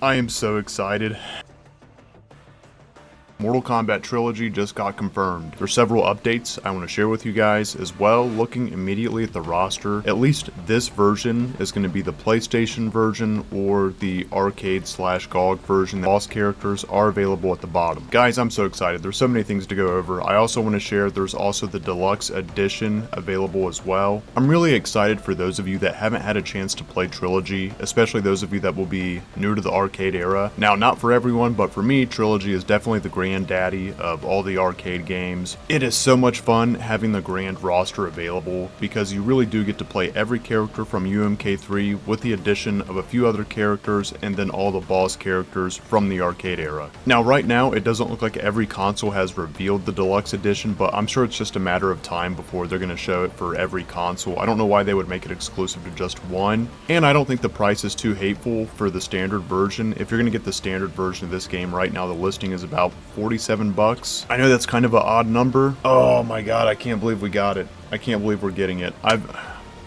I am so excited. Mortal Kombat Trilogy just got confirmed. There's several updates I want to share with you guys as well. Looking immediately at the roster, at least this version is going to be the PlayStation version or the arcade/GOG version. The boss characters are available at the bottom. Guys, I'm so excited. There's so many things to go over. I also want to share there's also the Deluxe Edition available as well. I'm really excited for those of you that haven't had a chance to play Trilogy, especially those of you that will be new to the arcade era. Now, not for everyone, but for me, Trilogy is definitely the granddaddy of all the arcade games. It is so much fun having the grand roster available because you really do get to play every character from MK3 with the addition of a few other characters and then all the boss characters from the arcade era. Now right now it doesn't look like every console has revealed the Deluxe Edition, but I'm sure it's just a matter of time before they're going to show it for every console. I don't know why they would make it exclusive to just one, and I don't think the price is too hateful for the standard version. If you're going to get the standard version of this game right now, the listing is about $47. I know that's kind of an odd number. Oh my god, I can't believe we got it. I can't believe we're getting it.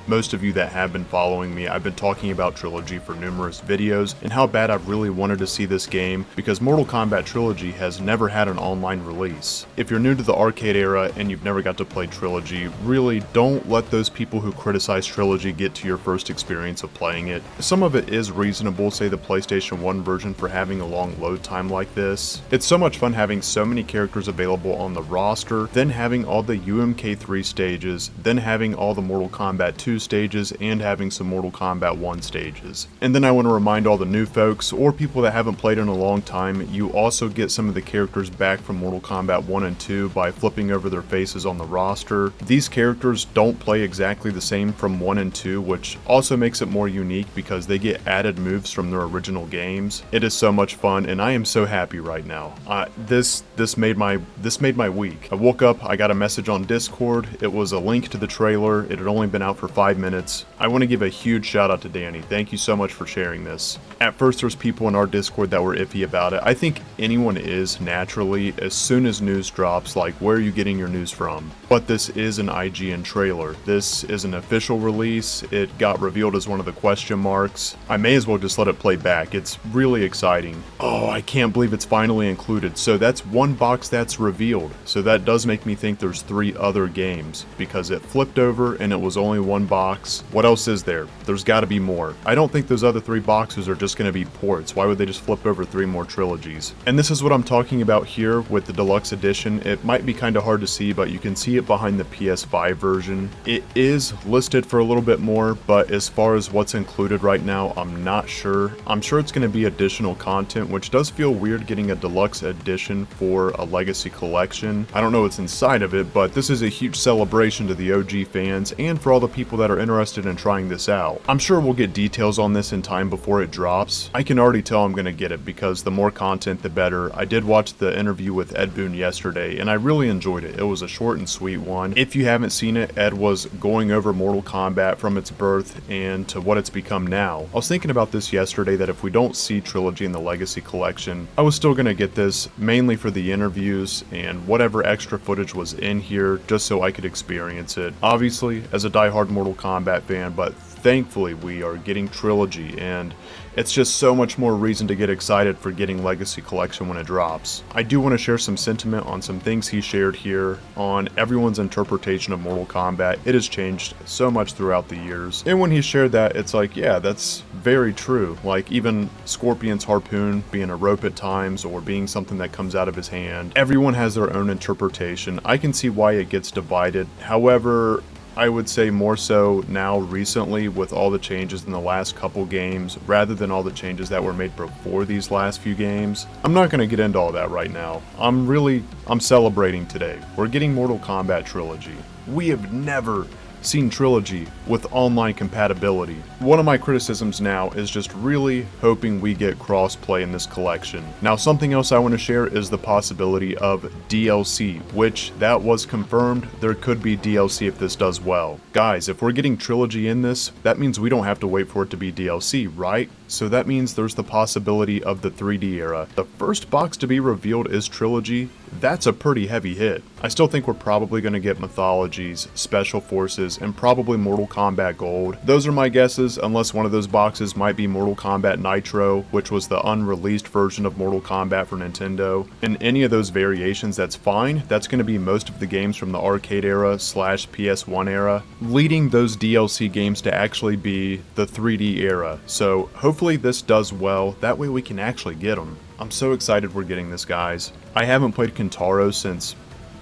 Most of you that have been following me, I've been talking about Trilogy for numerous videos and how bad I've really wanted to see this game because Mortal Kombat Trilogy has never had an online release. If you're new to the arcade era and you've never got to play Trilogy, really don't let those people who criticize Trilogy get to your first experience of playing it. Some of it is reasonable, say the PlayStation 1 version for having a long load time like this. It's so much fun having so many characters available on the roster, then having all the UMK3 stages, then having all the Mortal Kombat 2 stages, and having some Mortal Kombat 1 stages. And then I want to remind all the new folks, or people that haven't played in a long time, you also get some of the characters back from Mortal Kombat 1 and 2 by flipping over their faces on the roster. These characters don't play exactly the same from 1 and 2, which also makes it more unique because they get added moves from their original games. It is so much fun, and I am so happy right now. This made my week. I woke up, I got a message on Discord. It was a link to the trailer. It had only been out for 5 minutes. I want to give a huge shout out to Danny. Thank you so much for sharing this. At first there's people in our Discord that were iffy about it. I think anyone is naturally as soon as news drops, like where are you getting your news from? But this is an IGN trailer. This is an official release. It got revealed as one of the question marks. I may as well just let it play back. It's really exciting. Oh, I can't believe it's finally included. So that's one box that's revealed. So that does make me think there's 3 other games because it flipped over and it was only one box. What else is there? There's got to be more. I don't think those other 3 boxes are just going to be ports. Why would they just flip over 3 more trilogies? And this is what I'm talking about here with the Deluxe Edition. It might be kind of hard to see, but you can see it behind the PS5 version. It is listed for a little bit more, but as far as what's included right now, I'm not sure. I'm sure it's going to be additional content, which does feel weird getting a Deluxe Edition for a Legacy Collection. I don't know what's inside of it, but this is a huge celebration to the OG fans and for all the people that are interested in trying this out. I'm sure we'll get details on this in time before it drops. I can already tell I'm going to get it because the more content the better. I did watch the interview with Ed Boon yesterday and I really enjoyed it. It was a short and sweet one. If you haven't seen it, Ed was going over Mortal Kombat from its birth and to what it's become now. I was thinking about this yesterday that if we don't see Trilogy in the Legacy Collection, I was still going to get this mainly for the interviews and whatever extra footage was in here just so I could experience it. Obviously, as a diehard Mortal Kombat fan, but thankfully we are getting Trilogy and it's just so much more reason to get excited for getting Legacy Collection when it drops. I do want to share some sentiment on some things he shared here on everyone's interpretation of Mortal Kombat. It has changed so much throughout the years. And when he shared that, it's like, yeah, that's very true. Like even Scorpion's harpoon being a rope at times or being something that comes out of his hand. Everyone has their own interpretation. I can see why it gets divided. However, I would say more so now recently with all the changes in the last couple games rather than all the changes that were made before these last few games. I'm not going to get into all that right now. I'm celebrating today. We're getting Mortal Kombat Trilogy. We have never seen Trilogy with online compatibility. One of my criticisms now is just really hoping we get cross-play in this collection. Now something else I want to share is the possibility of DLC, which that was confirmed. There could be DLC if this does well. Guys, if we're getting Trilogy in this, that means we don't have to wait for it to be DLC, right? so that means there's the possibility of the 3D era. The first box to be revealed is Trilogy. That's a pretty heavy hit. I still think we're probably going to get Mythologies, Special Forces, and probably Mortal Kombat Gold. Those are my guesses, unless one of those boxes might be Mortal Kombat Nitro, which was the unreleased version of Mortal Kombat for Nintendo. In any of those variations, that's fine. That's going to be most of the games from the arcade era / PS1 era, leading those DLC games to actually be the 3D era. So hopefully this does well, that way we can actually get them. I'm so excited we're getting this, guys. I haven't played Kintaro since...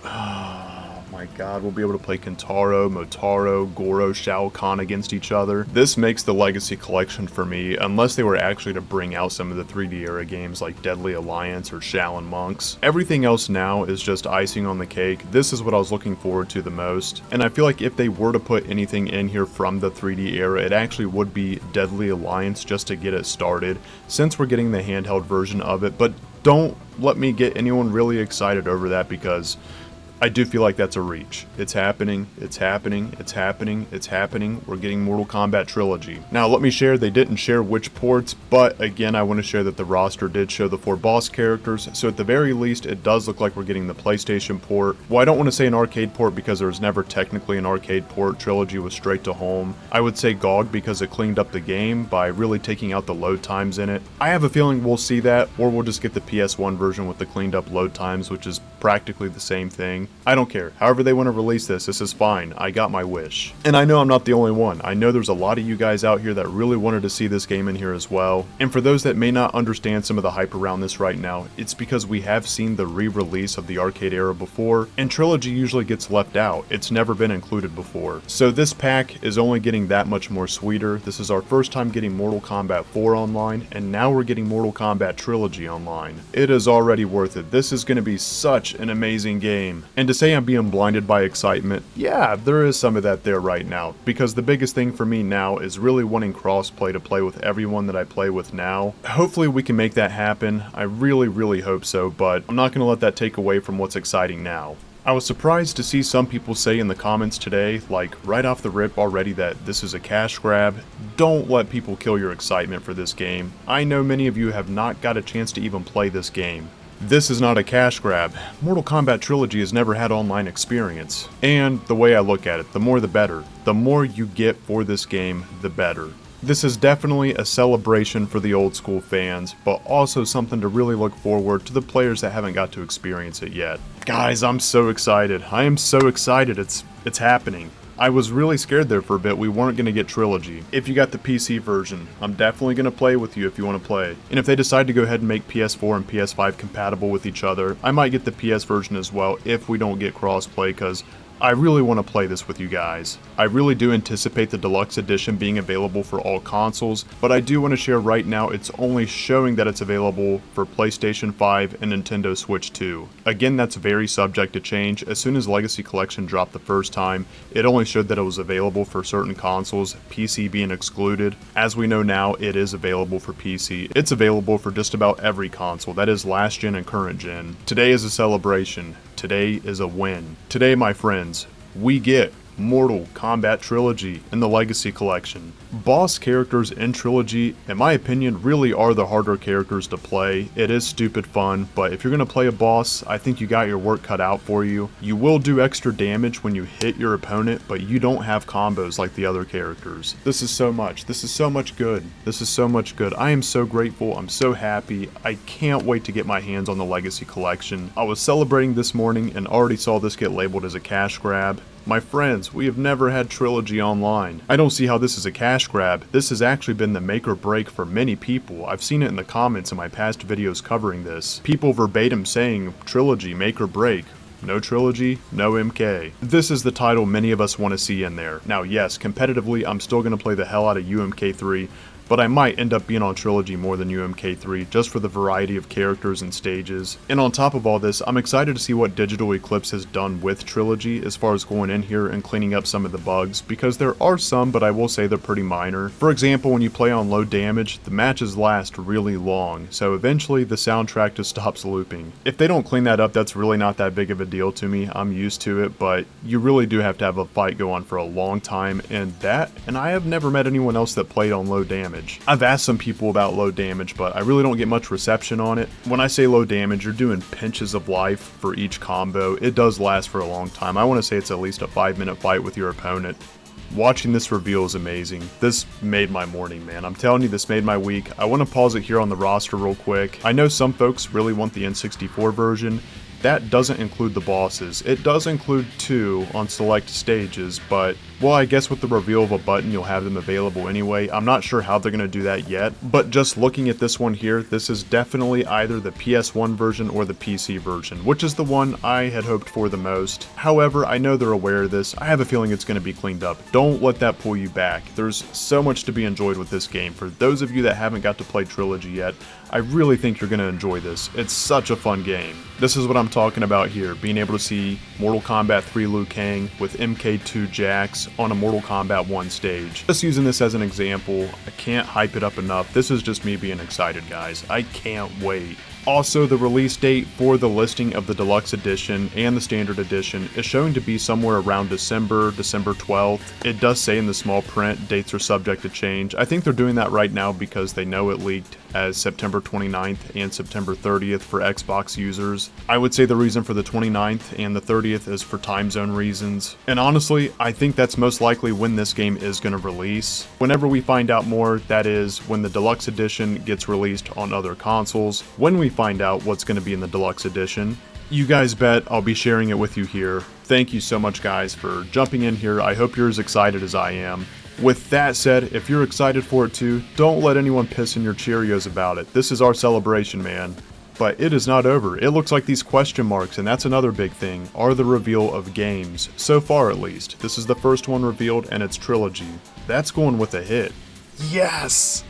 Oh my god, we'll be able to play Kintaro, Motaro, Goro, Shao Kahn against each other. This makes the Legacy Collection for me, unless they were actually to bring out some of the 3D era games like Deadly Alliance or Shaolin Monks. Everything else now is just icing on the cake. This is what I was looking forward to the most, and I feel like if they were to put anything in here from the 3D era, it actually would be Deadly Alliance just to get it started, since we're getting the handheld version of it. But don't let me get anyone really excited over that, because I do feel like that's a reach. It's happening, it's happening, it's happening, it's happening. We're getting Mortal Kombat Trilogy. Now let me share, they didn't share which ports, but again I want to share that the roster did show the 4 boss characters, so at the very least it does look like we're getting the PlayStation port. Well, I don't want to say an arcade port because there was never technically an arcade port. Trilogy was straight to home. I would say GOG because it cleaned up the game by really taking out the load times in it. I have a feeling we'll see that, or we'll just get the PS1 version with the cleaned up load times, which is practically the same thing. I don't care. However they want to release this is fine. I got my wish. And I know I'm not the only one. I know there's a lot of you guys out here that really wanted to see this game in here as well. And for those that may not understand some of the hype around this right now, it's because we have seen the re-release of the arcade era before, and Trilogy usually gets left out. It's never been included before. So this pack is only getting that much more sweeter. This is our first time getting Mortal Kombat 4 online, and now we're getting Mortal Kombat Trilogy online. It is already worth it. This is going to be such an amazing game. And to say I'm being blinded by excitement, yeah, there is some of that there right now, because the biggest thing for me now is really wanting crossplay to play with everyone that I play with now. Hopefully we can make that happen. I really hope so, but I'm not going to let that take away from what's exciting now. I was surprised to see some people say in the comments today, like right off the rip already, that this is a cash grab. Don't let people kill your excitement for this game. I know many of you have not got a chance to even play this game. This is not a cash grab. Mortal Kombat Trilogy has never had online experience. And the way I look at it, the more the better. The more you get for this game, the better. This is definitely a celebration for the old school fans, but also something to really look forward to the players that haven't got to experience it yet. Guys, I'm so excited. I am so excited. It's happening. I was really scared there for a bit we weren't going to get Trilogy. If you got the PC version, I'm definitely going to play with you if you want to play. And if they decide to go ahead and make PS4 and PS5 compatible with each other, I might get the PS version as well if we don't get crossplay, because I really want to play this with you guys. I really do anticipate the Deluxe Edition being available for all consoles, but I do want to share right now it's only showing that it's available for PlayStation 5 and Nintendo Switch 2. Again, that's very subject to change. As soon as Legacy Collection dropped the first time, it only showed that it was available for certain consoles, PC being excluded. As we know now, it is available for PC. It's available for just about every console, that is last gen and current gen. Today is a celebration. Today is a win. Today, my friends, we get Mortal Kombat Trilogy in the Legacy Collection. Boss characters in Trilogy, in my opinion, really are the harder characters to play. It is stupid fun, but if you're going to play a boss, I think you got your work cut out for you. You will do extra damage when you hit your opponent, but you don't have combos like the other characters. This is so much. This is so much good. This is so much good. I am so grateful. I'm so happy. I can't wait to get my hands on the Legacy Collection. I was celebrating this morning and already saw this get labeled as a cash grab. My friends, we have never had Trilogy online. I don't see how this is a cash grab. This has actually been the make or break for many people. I've seen it in the comments in my past videos covering this. People verbatim saying, Trilogy, make or break. No Trilogy, no MK. This is the title many of us want to see in there. Now yes, competitively I'm still going to play the hell out of UMK3, but I might end up being on Trilogy more than UMK3 just for the variety of characters and stages. And on top of all this, I'm excited to see what Digital Eclipse has done with Trilogy as far as going in here and cleaning up some of the bugs, because there are some, but I will say they're pretty minor. For example, when you play on low damage, the matches last really long, so eventually the soundtrack just stops looping. If they don't clean that up, that's really not that big of a deal to me. I'm used to it, but you really do have to have a fight go on for a long time, and I have never met anyone else that played on low damage. damage. I've asked some people about low damage, but I really don't get much reception on it. When I say low damage, you're doing pinches of life for each combo. It does last for a long time. I want to say it's at least a 5-minute fight with your opponent. Watching this reveal is amazing. This made my morning, man. I'm telling you, this made my week. I want to pause it here on the roster real quick. I know some folks really want the N64 version. That doesn't include the bosses. It does include 2 on select stages, but, well, I guess with the reveal of a button, you'll have them available anyway. I'm not sure how they're going to do that yet, but just looking at this one here, this is definitely either the PS1 version or the PC version, which is the one I had hoped for the most. However, I know they're aware of this. I have a feeling it's going to be cleaned up. Don't let that pull you back. There's so much to be enjoyed with this game. For those of you that haven't got to play Trilogy yet, I really think you're going to enjoy this. It's such a fun game. This is what I'm talking about here, being able to see Mortal Kombat 3 Liu Kang with MK2 Jax on a Mortal Kombat 1 stage. Just using this as an example, I can't hype it up enough. This is just me being excited, guys. I can't wait. Also, the release date for the listing of the Deluxe Edition and the Standard Edition is showing to be somewhere around December 12th. It does say in the small print, dates are subject to change. I think they're doing that right now because they know it leaked as September 29th and September 30th for Xbox users. I would say the reason for the 29th and the 30th is for time zone reasons. And honestly, I think that's most likely when this game is going to release. Whenever we find out more, that is when the Deluxe Edition gets released on other consoles. When we find out what's going to be in the Deluxe Edition, you guys bet I'll be sharing it with you here. Thank you so much, guys, for jumping in here. I hope you're as excited as I am. With that said, if you're excited for it too, don't let anyone piss in your Cheerios about it. This is our celebration, man. But it is not over. It looks like these question marks, and that's another big thing, are the reveal of games. So far, at least. This is the first one revealed, and it's Trilogy. That's going with a hit. Yes!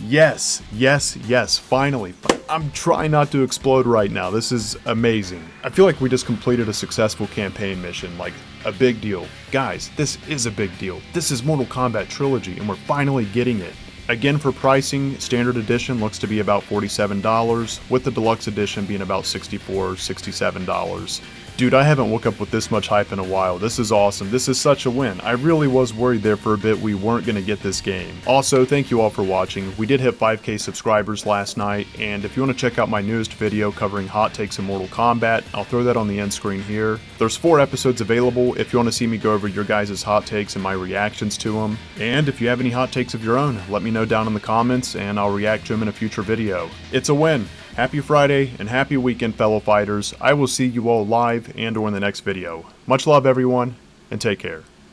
Yes, yes, yes, finally. I'm trying not to explode right now. This is amazing. I feel like we just completed a successful campaign mission, like a big deal. Guys, this is a big deal. This is Mortal Kombat Trilogy, and we're finally getting it. Again, for pricing, Standard Edition looks to be about $47, with the Deluxe Edition being about $64, $67. Dude, I haven't woke up with this much hype in a while. This is awesome. This is such a win. I really was worried there for a bit we weren't going to get this game. Also, thank you all for watching. We did hit 5K subscribers last night, and if you want to check out my newest video covering hot takes in Mortal Kombat, I'll throw that on the end screen here. There's 4 episodes available if you want to see me go over your guys' hot takes and my reactions to them. And if you have any hot takes of your own, let me know down in the comments, and I'll react to them in a future video. It's a win. Happy Friday and happy weekend, fellow fighters. I will see you all live and or in the next video. Much love, everyone, and take care.